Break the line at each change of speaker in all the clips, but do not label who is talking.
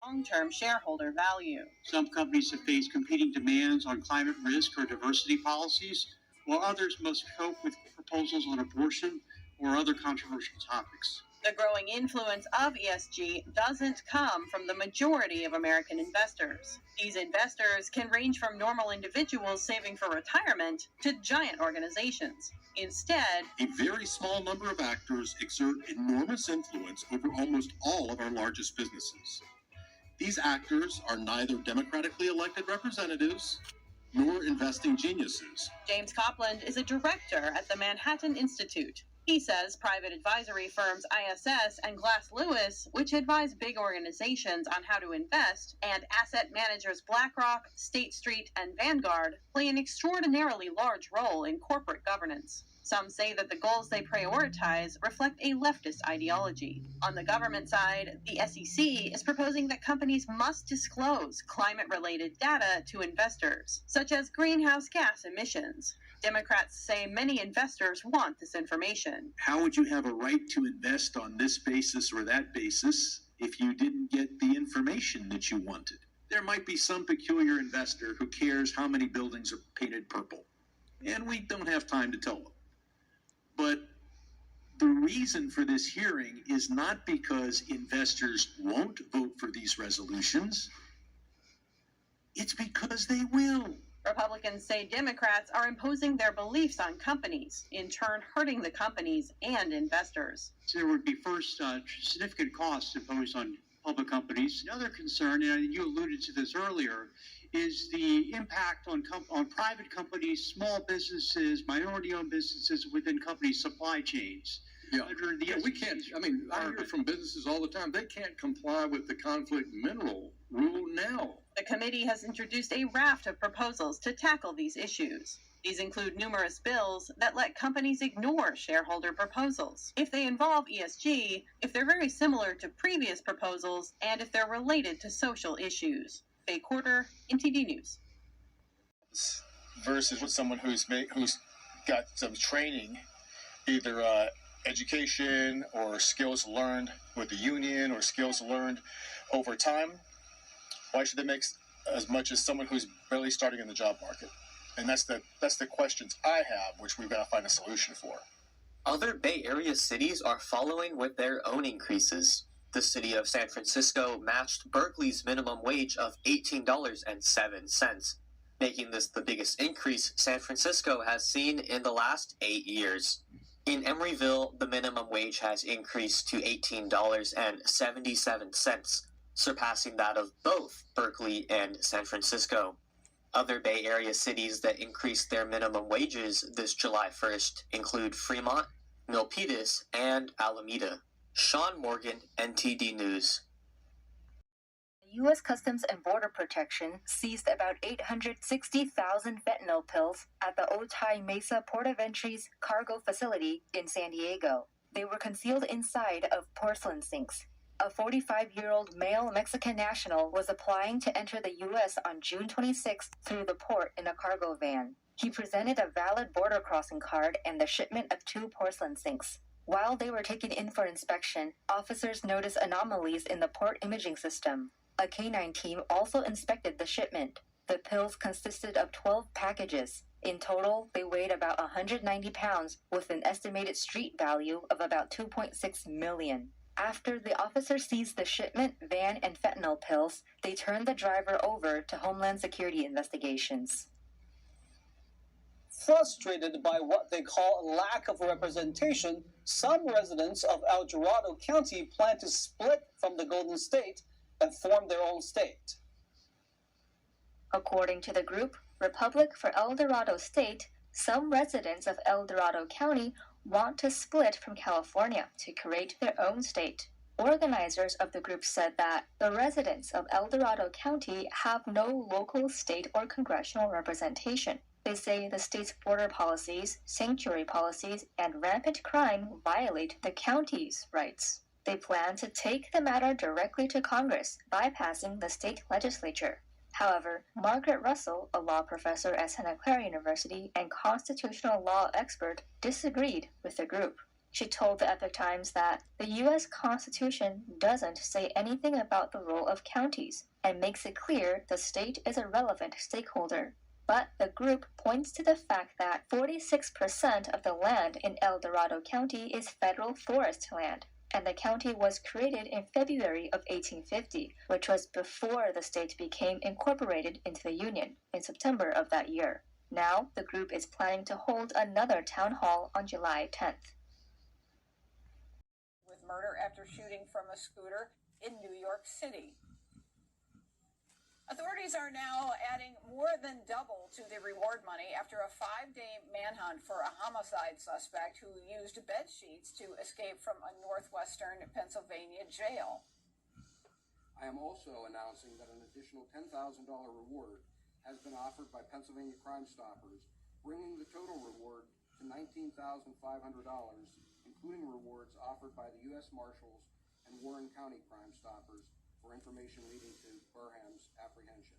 long-term shareholder value.
Some companies have faced competing demands on climate risk or diversity policies, while others must cope with proposals on abortion or other controversial topics.
The growing influence of ESG doesn't come from the majority of American investors. These investors can range from normal individuals saving for retirement to giant organizations. Instead,
a very small number of actors exert enormous influence over almost all of our largest businesses. These actors are neither democratically elected representatives nor investing geniuses.
James Copland is a director at the Manhattan Institute. He says private advisory firms ISS and Glass Lewis, which advise big organizations on how to invest, and asset managers BlackRock, State Street, and Vanguard play an extraordinarily large role in corporate governance. Some say that the goals they prioritize reflect a leftist ideology. On the government side, the SEC is proposing that companies must disclose climate-related data to investors, such as greenhouse gas emissions. Democrats say many investors want this information.
How would you have a right to invest on this basis or that basis if you didn't get the information that you wanted? There might be some peculiar investor who cares how many buildings are painted purple, and we don't have time to tell them. But the reason for this hearing is not because investors won't vote for these resolutions. It's because they will.
Republicans say Democrats are imposing their beliefs on companies, in turn hurting the companies and investors.
There would be first significant costs imposed on public companies. Another concern, and you alluded to this earlier, is the impact on private companies, small businesses, minority-owned businesses within company supply chains.
We can't, I hear from businesses all the time, they can't comply with the conflict mineral rule now.
The committee has introduced a raft of proposals to tackle these issues. These include numerous bills that let companies ignore shareholder proposals if they involve ESG, if they're very similar to previous proposals, and if they're related to social issues. Faye Quarter, NTD News.
Versus with someone who's got some training, either education or skills learned with the union or skills learned over time. Why should they make as much as someone who's barely starting in the job market? And that's the questions I have, which we've got to find a solution for.
Other Bay Area cities are following with their own increases. The city of San Francisco matched Berkeley's minimum wage of $18.07, making this the biggest increase San Francisco has seen in the last 8 years. In Emeryville, the minimum wage has increased to $18.77, surpassing that of both Berkeley and San Francisco. Other Bay Area cities that increased their minimum wages this July 1st include Fremont, Milpitas, and Alameda. Sean Morgan, NTD News.
U.S. Customs and Border Protection seized about 860,000 fentanyl pills at the Otay Mesa Port of Entry's cargo facility in San Diego. They were concealed inside of porcelain sinks. A 45-year-old male Mexican national was applying to enter the U.S. on June 26th through the port in a cargo van. He presented a valid border crossing card and the shipment of 2 porcelain sinks. While they were taken in for inspection, officers noticed anomalies in the port imaging system. A canine team also inspected the shipment. The pills consisted of 12 packages. In total, they weighed about 190 pounds with an estimated street value of about $2.6 million. After the officer seized the shipment, van, and fentanyl pills, they turned the driver over to Homeland Security investigations.
Frustrated by what they call a lack of representation, some residents of El Dorado County plan to split from the Golden State and form their own state.
According to the group Republic for El Dorado State, some residents of El Dorado County want to split from California to create their own state. Organizers of the group said that the residents of El Dorado County have no local, state, or congressional representation. They say the state's border policies, sanctuary policies, and rampant crime violate the county's rights. They plan to take the matter directly to Congress, bypassing the state legislature. However, Margaret Russell, a law professor at Santa Clara University and constitutional law expert, disagreed with the group. She told the Epoch Times that the U.S. Constitution doesn't say anything about the role of counties and makes it clear the state is a relevant stakeholder. But the group points to the fact that 46% of the land in El Dorado County is federal forest land, and the county was created in February of 1850, which was before the state became incorporated into the Union in September of that year. Now, the group is planning to hold another town hall on July 10th.
With murder after shooting from a scooter in New York City. Authorities are now adding more than double to the reward money after a 5-day manhunt for a homicide suspect who used bed sheets to escape from a northwestern Pennsylvania jail.
I am also announcing that an additional $10,000 reward has been offered by Pennsylvania Crime Stoppers, bringing the total reward to $19,500, including rewards offered by the U.S. Marshals and Warren County Crime Stoppers for information leading to Burham's apprehension.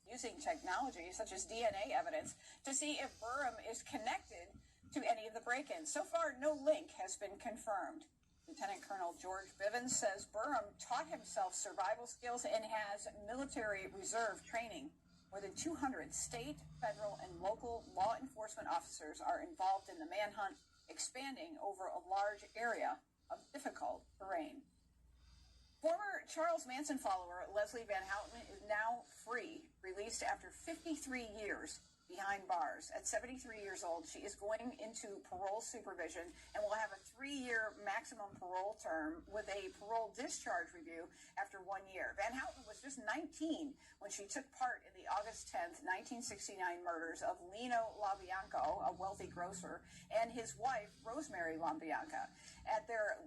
Using technology such as DNA evidence to see if Burham is connected to any of the break-ins. So far, no link has been confirmed. Lieutenant Colonel George Bivens says Burham taught himself survival skills and has military reserve training. More than 200 state, federal, and local law enforcement officers are involved in the manhunt, expanding over a large area of difficult terrain. Former Charles Manson follower Leslie Van Houten is now free, released after 53 years behind bars. At 73 years old, she is going into parole supervision and will have a 3-year maximum parole term with a parole discharge review after 1 year. Van Houten was just 19 when she took part in the August 10th, 1969 murders of Lino LaBianca, a wealthy grocer, and his wife, Rosemary LaBianca. At their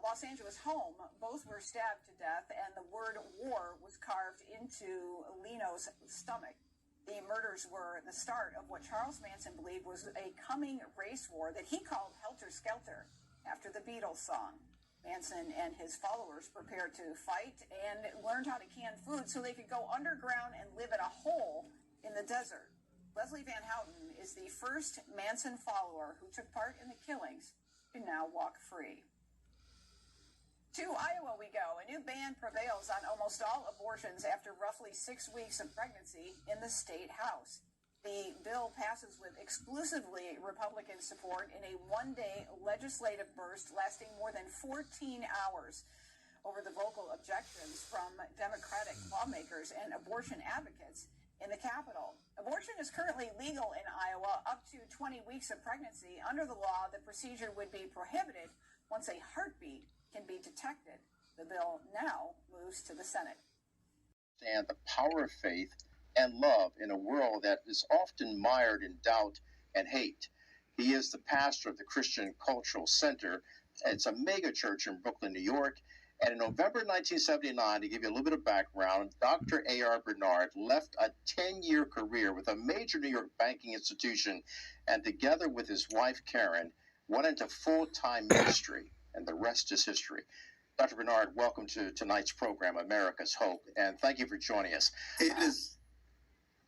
Los Angeles home, both were stabbed to death, and the word war was carved into Lino's stomach. The murders were the start of what Charles Manson believed was a coming race war that he called Helter Skelter, after the Beatles song. Manson and his followers prepared to fight and learned how to can food so they could go underground and live in a hole in the desert. Leslie Van Houten is the first Manson follower who took part in the killings to now walk free. To Iowa we go. A new ban prevails on almost all abortions after roughly 6 weeks of pregnancy in the state house. The bill passes with exclusively Republican support in a 1-day legislative burst lasting more than 14 hours over the vocal objections from Democratic lawmakers and abortion advocates in the Capitol. Abortion is currently legal in Iowa up to 20 weeks of pregnancy. Under the law, the procedure would be prohibited once a heartbeat can be detected. The bill now moves to the Senate.
And the power of faith and love in a world that is often mired in doubt and hate. He is the pastor of the Christian Cultural Center. It's a mega church in Brooklyn, New York. And in November 1979, to give you a little bit of background, Dr. A.R. Bernard left a 10-year career with a major New York banking institution, and together with his wife, Karen, went into full-time ministry. And the rest is history. Dr. Bernard, welcome to tonight's program, America's Hope, and thank you for joining us.
It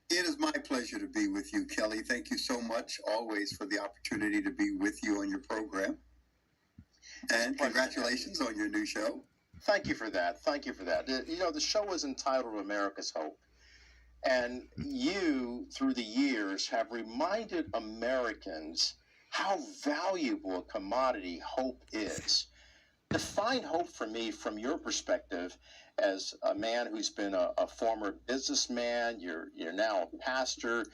is my pleasure to be with you, Kelly. Thank you so much always for the opportunity to be with you on your program. And congratulations on your new show.
Thank you for that. Thank you for that. You know, the show is entitled America's Hope. And you, through the years, have reminded Americans how valuable a commodity hope is. Define hope for me from your perspective as a man who's been a former businessman, you're now a pastor,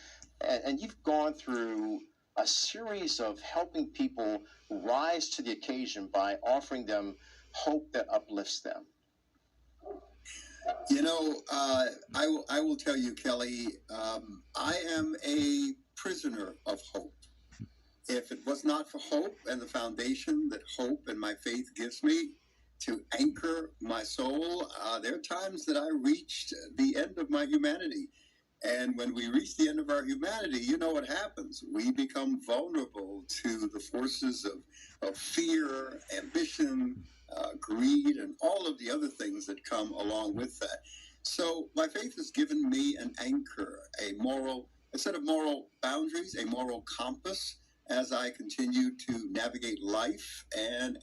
and you've gone through a series of helping people rise to the occasion by offering them hope that uplifts them.
You know, I will tell you, Kelly, I am a prisoner of hope. If it was not for hope and the foundation that hope and my faith gives me to anchor my soul, there are times that I reached the end of my humanity. And when we reach the end of our humanity, you know what happens. We become vulnerable to the forces of fear, ambition, greed, and all of the other things that come along with that. So my faith has given me an anchor, a set of moral boundaries, a moral compass as I continue to navigate life and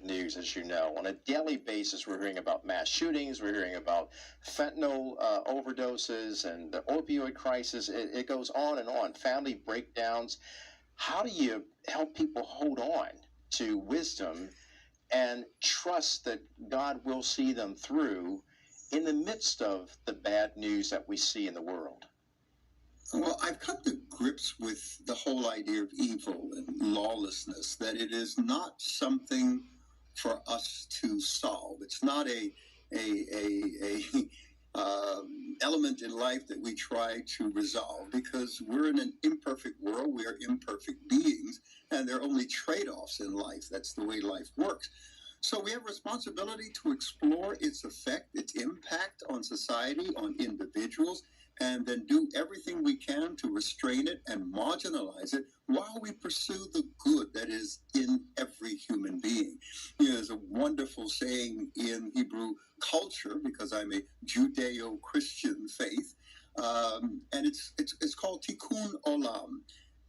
news, as you know. On a daily basis, we're hearing about mass shootings, we're hearing about fentanyl overdoses and the opioid crisis. It goes on and on. Family breakdowns. How do you help people hold on to wisdom and trust that God will see them through in the midst of the bad news that we see in the world?
Well, I've come to grips with the whole idea of evil and lawlessness, that it is not something for us to solve. It's not a element in life that we try to resolve, because we're in an imperfect world. We are imperfect beings, and there are only trade-offs in life. That's the way life works. So we have a responsibility to explore its effect, its impact on society, on individuals, and then do everything we can to restrain it and marginalize it while we pursue the good that is in every human being. You know, there's a wonderful saying in Hebrew culture, because I'm a Judeo-Christian faith, and it's called Tikkun Olam.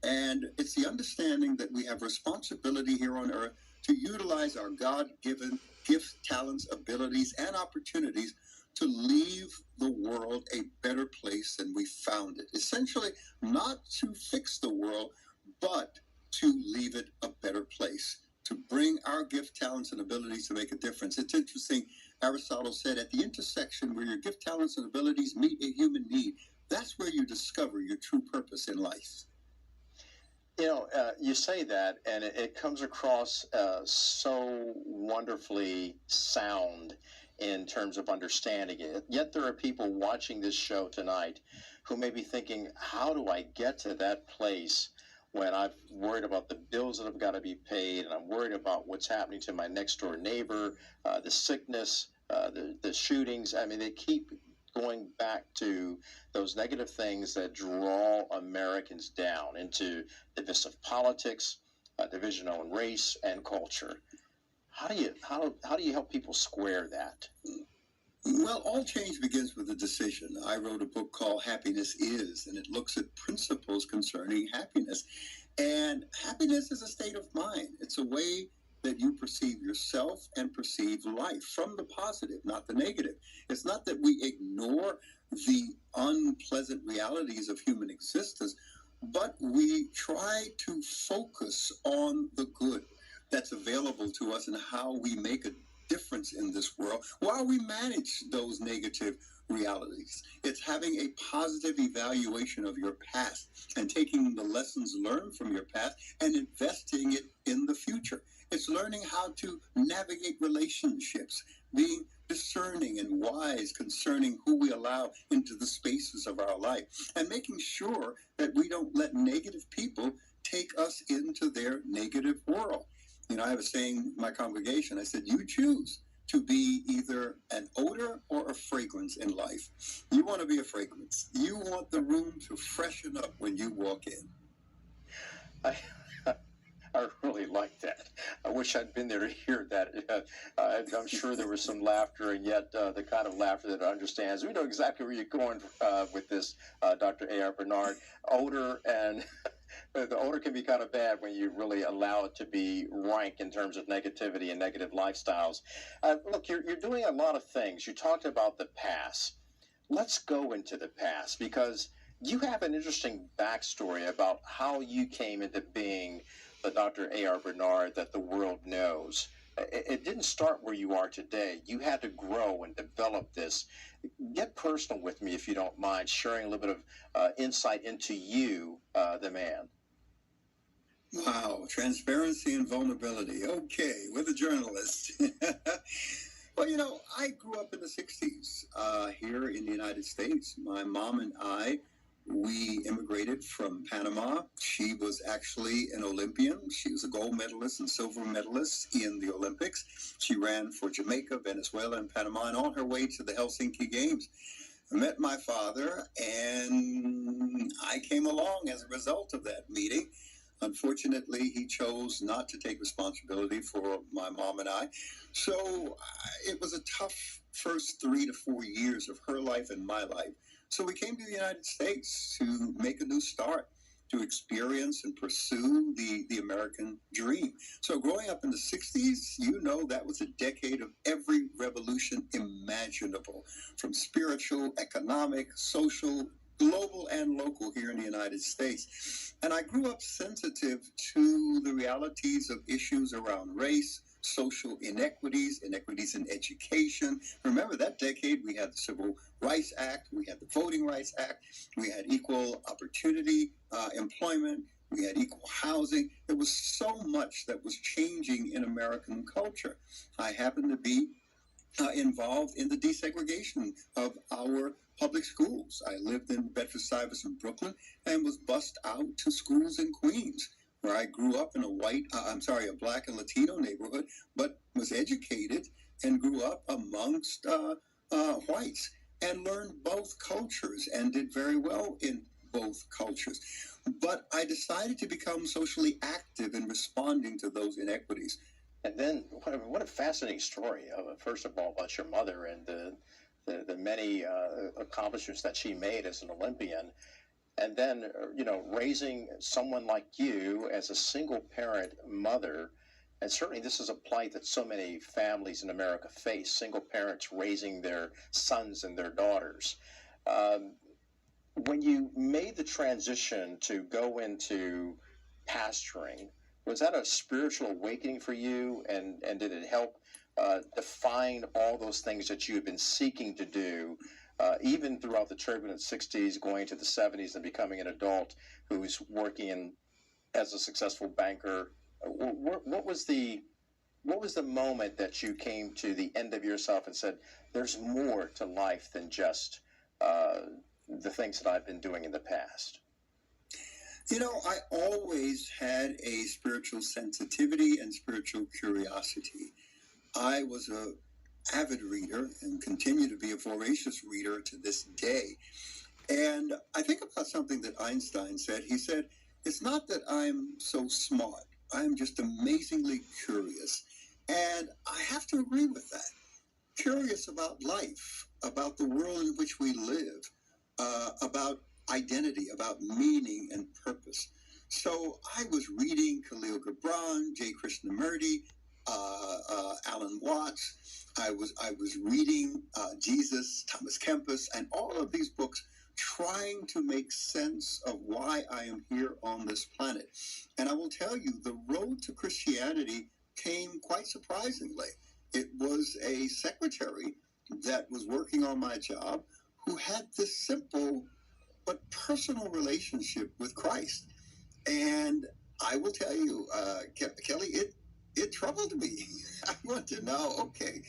And it's the understanding that we have responsibility here on earth to utilize our God-given gifts, talents, abilities, and opportunities to leave the world a better place than we found it. Essentially, not to fix the world, but to leave it a better place, to bring our gift, talents, and abilities to make a difference. It's interesting, Aristotle said, at the intersection where your gift, talents, and abilities meet a human need, that's where you discover your true purpose in life.
You know, you say that, and it comes across so wonderfully sound in terms of understanding it. Yet there are people watching this show tonight who may be thinking, how do I get to that place when I'm worried about the bills that have got to be paid, and I'm worried about what's happening to my next door neighbor, the sickness, the shootings. I mean, they keep going back to those negative things that draw Americans down into divisive politics, division on race and culture. How do you help people square that?
Well, all change begins with a decision. I wrote a book called Happiness Is, and it looks at principles concerning happiness. And happiness is a state of mind. It's a way that you perceive yourself and perceive life from the positive, not the negative. It's not that we ignore the unpleasant realities of human existence, but we try to focus on the good that's available to us and how we make a difference in this world while we manage those negative realities. It's having a positive evaluation of your past and taking the lessons learned from your past and investing it in the future. It's learning how to navigate relationships, being discerning and wise concerning who we allow into the spaces of our life, and making sure that we don't let negative people take us into their negative world. You know, I have a saying in my congregation, I said, you choose to be either an odor or a fragrance in life. You want to be a fragrance. You want the room to freshen up when you walk in.
I really like that. I wish I'd been there to hear that. I'm sure there was some laughter, and yet the kind of laughter that understands. We know exactly where you're going with this, Dr. A.R. Bernard. Odor, and the odor can be kind of bad when you really allow it to be rank in terms of negativity and negative lifestyles. Look, you're doing a lot of things. You talked about the past. Let's go into the past, because you have an interesting backstory about how you came into being the Dr. A.R. Bernard that the world knows. It didn't start where you are today. You had to grow and develop this. Get personal with me, if you don't mind, sharing a little bit of insight into you, the man.
Wow, transparency and vulnerability. Okay, we're a journalist. Well, you know, I grew up in the 60s here in the United States. My mom and I, we immigrated from Panama. She was actually an Olympian. She was a gold medalist and silver medalist in the Olympics. She ran for Jamaica, Venezuela, and Panama, and on her way to the Helsinki Games, I met my father, and I came along as a result of that meeting. Unfortunately, he chose not to take responsibility for my mom and I. So it was a tough first 3 to 4 years of her life and my life. So we came to the United States to make a new start. to experience and pursue the American dream. So growing up in the 60s, you know, that was a decade of every revolution imaginable, from spiritual, economic, social, global, and local here in the United States. And I grew up sensitive to the realities of issues around race, social inequities, inequities in education. Remember that decade, we had the Civil Rights Act, we had the Voting Rights Act, we had equal opportunity employment, we had equal housing. There was so much that was changing in American culture. I happened to be involved in the desegregation of our public schools. I lived in Bedford-Stuyvesant, Brooklyn, and was bused out to schools in Queens, where I grew up in a Black and Latino neighborhood, but was educated and grew up amongst whites and learned both cultures and did very well in both cultures. But I decided to become socially active in responding to those inequities.
And then, what a fascinating story, first of all, about your mother and the many accomplishments that she made as an Olympian. And then, raising someone like you as a single parent mother, and certainly this is a plight that so many families in America face, single parents raising their sons and their daughters. When you made the transition to go into pastoring, was that a spiritual awakening for you? And did it help define all those things that you had been seeking to do, even throughout the turbulent 60s, going to the 70s and becoming an adult who's working as a successful banker? What was the moment that you came to the end of yourself and said, there's more to life than just the things that I've been doing in the past?
You know, I always had a spiritual sensitivity and spiritual curiosity. I was an avid reader and continue to be a voracious reader to this day. And I think about something that Einstein said. He said, it's not that I'm so smart. I'm just amazingly curious. And I have to agree with that. Curious about life, about the world in which we live, about identity, about meaning and purpose. So I was reading Khalil Gibran, J. Krishnamurti, Alan Watts. I was reading Jesus, Thomas Kempis, and all of these books, trying to make sense of why I am here on this planet. And I will tell you, the road to Christianity came quite surprisingly. It was a secretary that was working on my job who had this simple but personal relationship with Christ. And I will tell you, Kelly, it troubled me. I want to know, okay,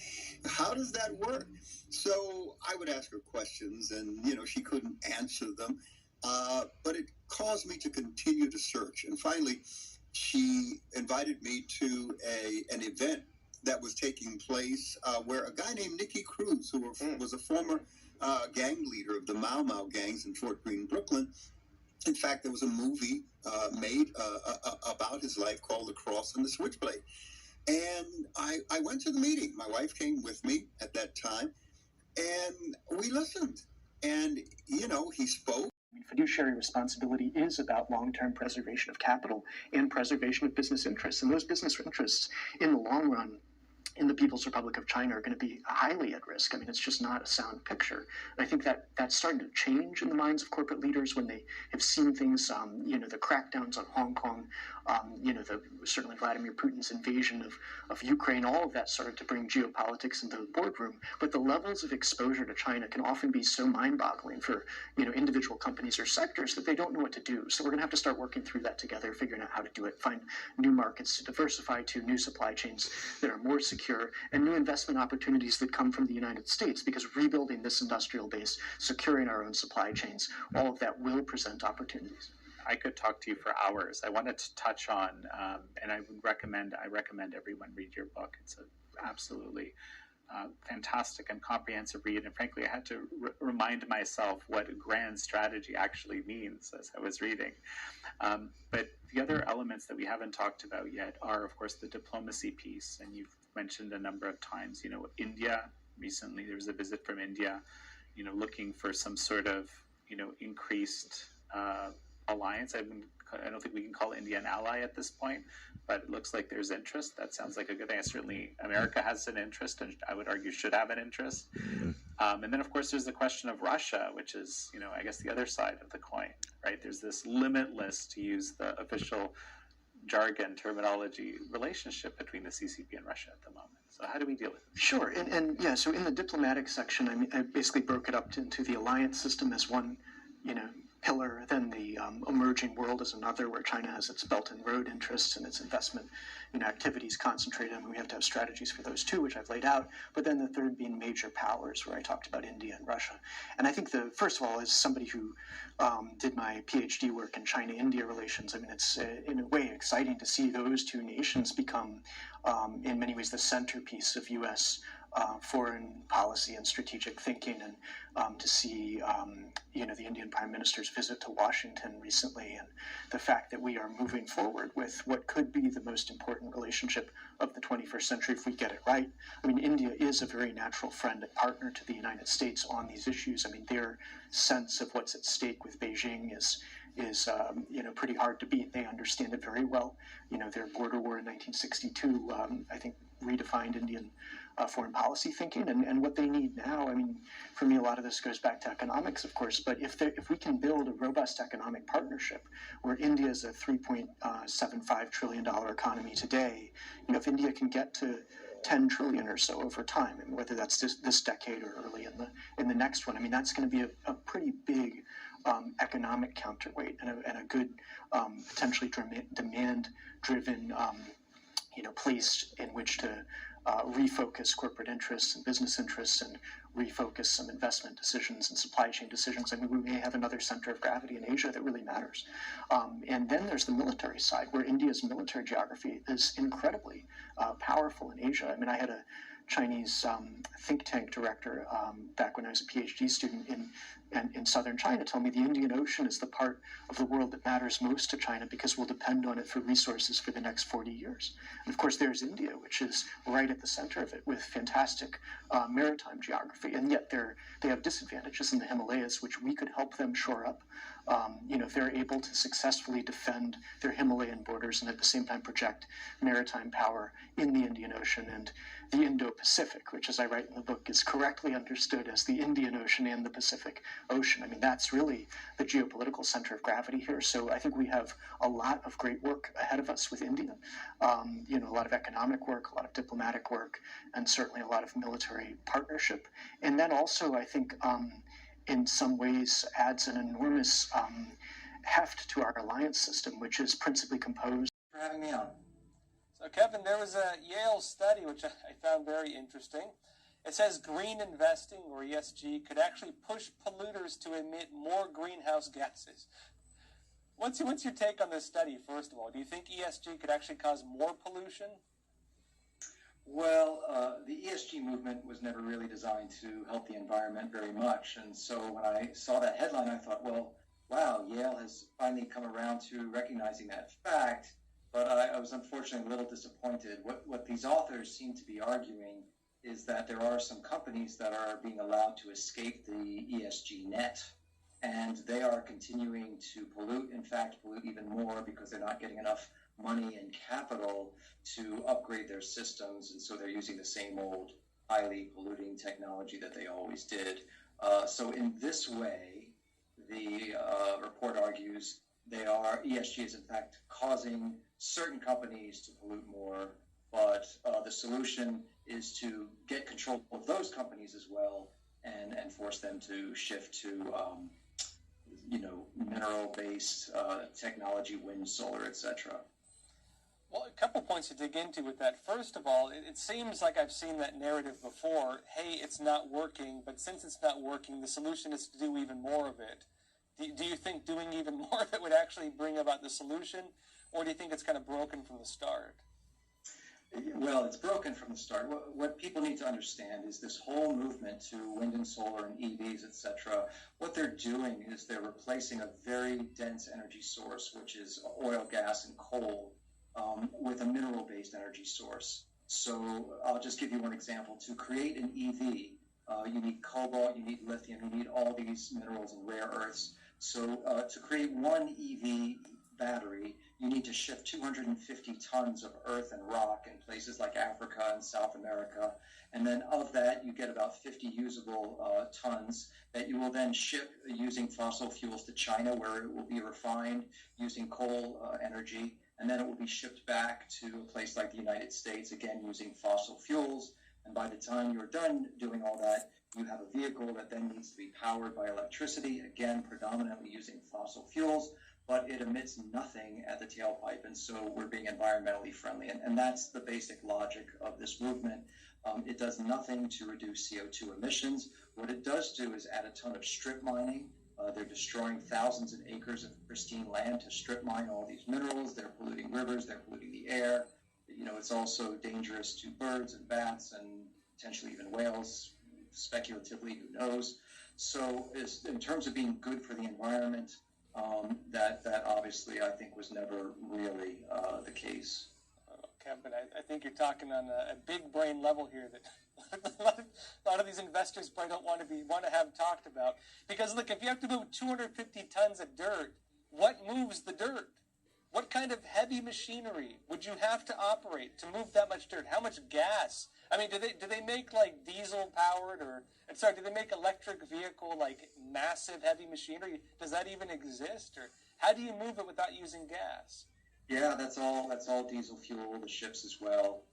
how does that work? So I would ask her questions, and, she couldn't answer them. But it caused me to continue to search. And finally, she invited me to an event that was taking place where a guy named Nicky Cruz, who was a former gang leader of the Mau Mau gangs in Fort Greene, Brooklyn. In fact, there was a movie made about his life called The Cross and the Switchblade. And I went to the meeting. My wife came with me at that time, and we listened. And, he spoke.
Fiduciary responsibility is about long-term preservation of capital and preservation of business interests. And those business interests, in the long run, in the People's Republic of China are going to be highly at risk. I mean, it's just not a sound picture. And I think that's starting to change in the minds of corporate leaders when they have seen things, the crackdowns on Hong Kong, certainly Vladimir Putin's invasion of Ukraine, all of that started to bring geopolitics into the boardroom. But the levels of exposure to China can often be so mind-boggling for, individual companies or sectors that they don't know what to do. So we're going to have to start working through that together, figuring out how to do it, find new markets to diversify to, new supply chains that are more secure, and new investment opportunities that come from the United States, because rebuilding this industrial base, securing our own supply chains, all of that will present opportunities.
I could talk to you for hours. I wanted to touch on, and I recommend everyone read your book. It's an absolutely fantastic and comprehensive read. And frankly, I had to remind myself what grand strategy actually means as I was reading. But the other elements that we haven't talked about yet are, of course, the diplomacy piece. And you've mentioned a number of times, India. Recently, there was a visit from India, looking for some sort of, increased alliance. I don't think we can call India an ally at this point, but it looks like there's interest. That sounds like a good thing. Certainly, America has an interest, and I would argue should have an interest. And then, of course, there's the question of Russia, which is, I guess the other side of the coin, right? There's this limitless, to use the official jargon terminology, relationship between the CCP and Russia at the moment. So how do we deal with it?
Sure, and yeah, so in the diplomatic section, I basically broke it up into the alliance system as one, pillar, then the emerging world as another, where China has its Belt and Road interests and its investment activities concentrated. I mean, we have to have strategies for those too, which I've laid out. But then the third being major powers, where I talked about India and Russia. And I think first of all, as somebody who did my PhD work in China-India relations, I mean, it's in a way exciting to see those two nations become, in many ways, the centerpiece of U.S. Foreign policy and strategic thinking, and to see the Indian Prime Minister's visit to Washington recently, and the fact that we are moving forward with what could be the most important relationship of the 21st century if we get it right. I mean, India is a very natural friend and partner to the United States on these issues. I mean, their sense of what's at stake with Beijing is pretty hard to beat. They understand it very well. Their border war in 1962, I think, redefined Indian foreign policy thinking, and what they need now. I mean, for me, a lot of this goes back to economics, of course, but if we can build a robust economic partnership where India is a $3.75 trillion economy today, if India can get to 10 trillion or so over time, and whether that's this decade or early in the next one, I mean, that's going to be a pretty big economic counterweight and a good potentially demand-driven place in which to refocus corporate interests and business interests and refocus some investment decisions and supply chain decisions. I mean, we may have another center of gravity in Asia that really matters. And then there's the military side, where India's military geography is incredibly powerful in Asia. I mean, I had a Chinese think tank director back when I was a PhD student in southern China tell me the Indian Ocean is the part of the world that matters most to China because we'll depend on it for resources for the next 40 years. And of course, there's India, which is right at the center of it with fantastic maritime geography. And yet they have disadvantages in the Himalayas, which we could help them shore up. If they're able to successfully defend their Himalayan borders and at the same time project maritime power in the Indian Ocean and the Indo-Pacific, which, as I write in the book, is correctly understood as the Indian Ocean and the Pacific Ocean. I mean, that's really the geopolitical center of gravity here. So I think we have a lot of great work ahead of us with India. A lot of economic work, a lot of diplomatic work, and certainly a lot of military partnership. And then also, I think, in some ways adds an enormous heft to our alliance system, which is principally composed.
For having me on. So, Kevin, there was a Yale study which I found very interesting. It says green investing, or ESG, could actually push polluters to emit more greenhouse gases. What's your take on this study, first of all? Do you think ESG could actually cause more pollution?
Well, the ESG movement was never really designed to help the environment very much. And so when I saw that headline, I thought, well, wow, Yale has finally come around to recognizing that fact. But I was unfortunately a little disappointed. What these authors seem to be arguing is that there are some companies that are being allowed to escape the ESG net, and they are continuing to pollute, in fact, pollute even more because they're not getting enough money and capital to upgrade their systems, and so they're using the same old highly polluting technology that they always did. So in this way, the report argues ESG is in fact causing certain companies to pollute more, but the solution is to get control of those companies as well and force them to shift to mineral-based technology, wind, solar, etc.
Well, a couple points to dig into with that. First of all, it seems like I've seen that narrative before. Hey, it's not working, but since it's not working, the solution is to do even more of it. Do you think doing even more of it would actually bring about the solution, or do you think it's kind of broken from the start?
Well, it's broken from the start. What people need to understand is this whole movement to wind and solar and EVs, etc. What they're doing is they're replacing a very dense energy source, which is oil, gas, and coal, with a mineral-based energy source. So I'll just give you one example. To create an EV, you need cobalt, you need lithium, you need all these minerals and rare earths. So to create one EV, battery, you need to ship 250 tons of earth and rock in places like Africa and South America. And then of that, you get about 50 usable tons that you will then ship using fossil fuels to China, where it will be refined using coal energy. And then it will be shipped back to a place like the United States, again, using fossil fuels. And by the time you're done doing all that, you have a vehicle that then needs to be powered by electricity, again, predominantly using fossil fuels, but it emits nothing at the tailpipe. And so we're being environmentally friendly. And that's the basic logic of this movement. It does nothing to reduce CO2 emissions. What it does do is add a ton of strip mining. They're destroying thousands of acres of pristine land to strip mine all these minerals. They're polluting rivers. They're polluting the air. You know, it's also dangerous to birds and bats and potentially even whales, speculatively, who knows. So in terms of being good for the environment, that obviously I think was never really the case.
Kevin, I think you're talking on a big brain level here that a lot of these investors probably don't want to have talked about. Because look, if you have to move 250 tons of dirt, what moves the dirt? What kind of heavy machinery would you have to operate to move that much dirt? How much gas? I mean, do they make like diesel powered do they make electric vehicle like massive heavy machinery? Does that even exist? Or how do you move it without using gas?
Yeah, that's all diesel fuel, the ships as well.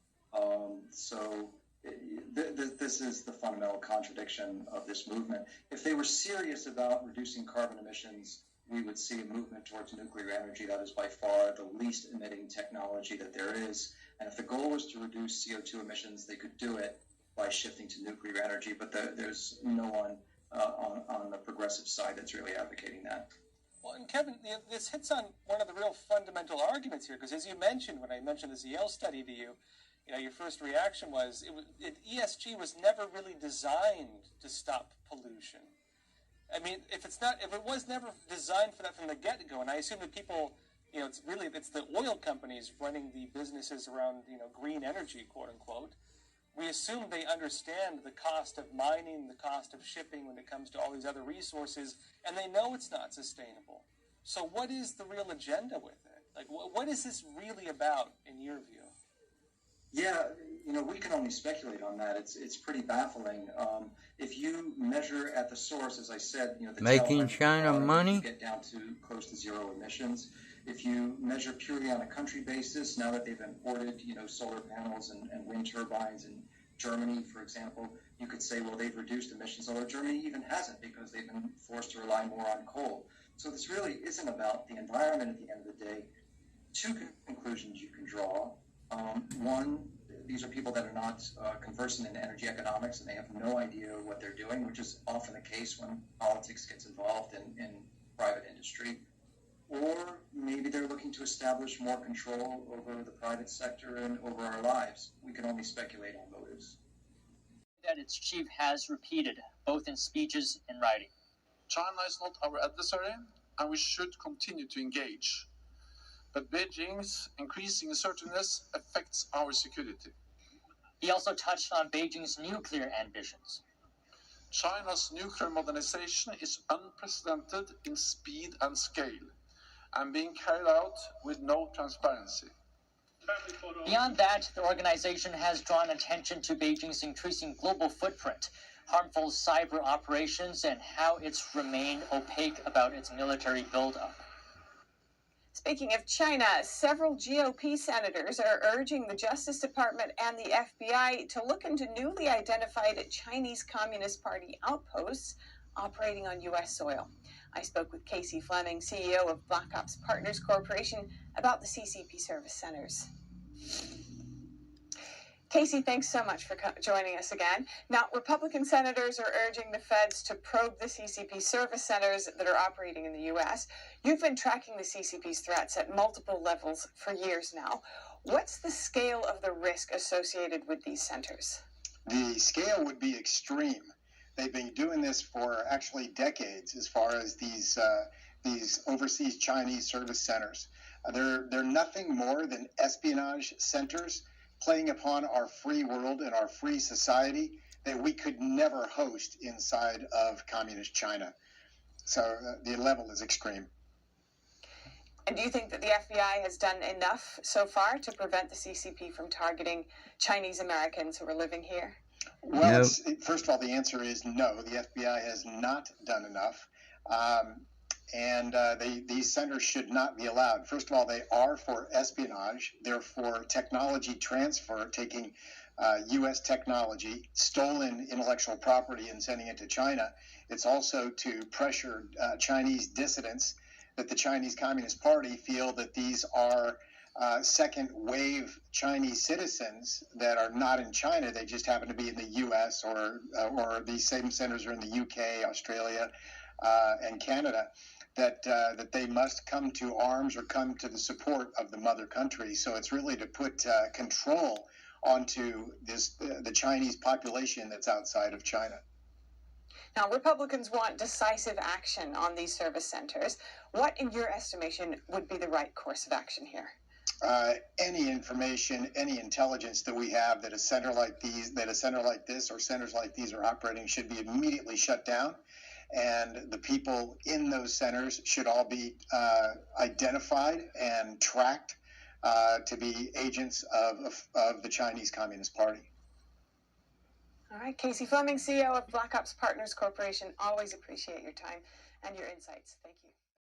This is the fundamental contradiction of this movement. If they were serious about reducing carbon emissions, we would see a movement towards nuclear energy. That is by far the least emitting technology that there is. And if the goal was to reduce CO2 emissions, they could do it by shifting to nuclear energy. But there's no one on the progressive side that's really advocating that.
Well, and Kevin, this hits on one of the real fundamental arguments here, because as you mentioned, when I mentioned this Yale study to you, your first reaction was ESG was never really designed to stop pollution. I mean, if it was never designed for that from the get-go, and I assume that people, it's the oil companies running the businesses around, green energy, quote unquote. We assume they understand the cost of mining, the cost of shipping when it comes to all these other resources, and they know it's not sustainable. So what is the real agenda with it? Like, what is this really about, in your view?
Yeah, we can only speculate on that. It's pretty baffling. If you measure at the source, as I said, the
making China money,
you get down to close to zero emissions. If you measure purely on a country basis, now that they've imported, solar panels and wind turbines in Germany, for example, you could say, well, they've reduced emissions, although Germany even hasn't, because they've been forced to rely more on coal. So this really isn't about the environment at the end of the day. Two conclusions you can draw. One, these are people that are not conversant in energy economics, and they have no idea what they're doing, which is often the case when politics gets involved in private industry. Or maybe they're looking to establish more control over the private sector and over our lives. We can only speculate on motives.
That its chief has repeated, both in speeches and writing.
China is not our adversary, and we should continue to engage. But Beijing's increasing assertiveness affects our security.
He also touched on Beijing's nuclear ambitions.
China's nuclear modernization is unprecedented in speed and scale, and being carried out with no transparency.
Beyond that, the organization has drawn attention to Beijing's increasing global footprint, harmful cyber operations, and how it's remained opaque about its military buildup.
Speaking of China, several GOP senators are urging the Justice Department and the FBI to look into newly identified Chinese Communist Party outposts operating on U.S. soil. I spoke with Casey Fleming, CEO of Black Ops Partners Corporation, about the CCP service centers. Casey, thanks so much for joining us again. Now, Republican senators are urging the feds to probe the CCP service centers that are operating in the U.S. You've been tracking the CCP's threats at multiple levels for years now. What's the scale of the risk associated with these centers?
The scale would be extreme. They've been doing this for actually decades as far as these overseas Chinese service centers. They're nothing more than espionage centers playing upon our free world and our free society that we could never host inside of communist China. So the level is extreme.
And do you think that the FBI has done enough so far to prevent the CCP from targeting Chinese Americans who are living here?
Well, first of all, the answer is no. The FBI has not done enough. These centers should not be allowed. First of all, they are for espionage. They're for technology transfer, taking U.S. technology, stolen intellectual property, and sending it to China. It's also to pressure Chinese dissidents that the Chinese Communist Party feel that these are second wave Chinese citizens that are not in China. They just happen to be in the U.S. or these same centers are in the U.K., Australia, and Canada. That they must come to arms or come to the support of the mother country. So it's really to put control onto the Chinese population that's outside of China.
Now, Republicans want decisive action on these service centers. What, in your estimation, would be the right course of action here?
Any information, any intelligence that we have that a center like this or centers like these are operating should be immediately shut down. And the people in those centers should all be identified and tracked to be agents of the Chinese Communist Party.
All right, Casey Fleming, CEO of Black Ops Partners Corporation. Always appreciate your time and your insights. Thank you.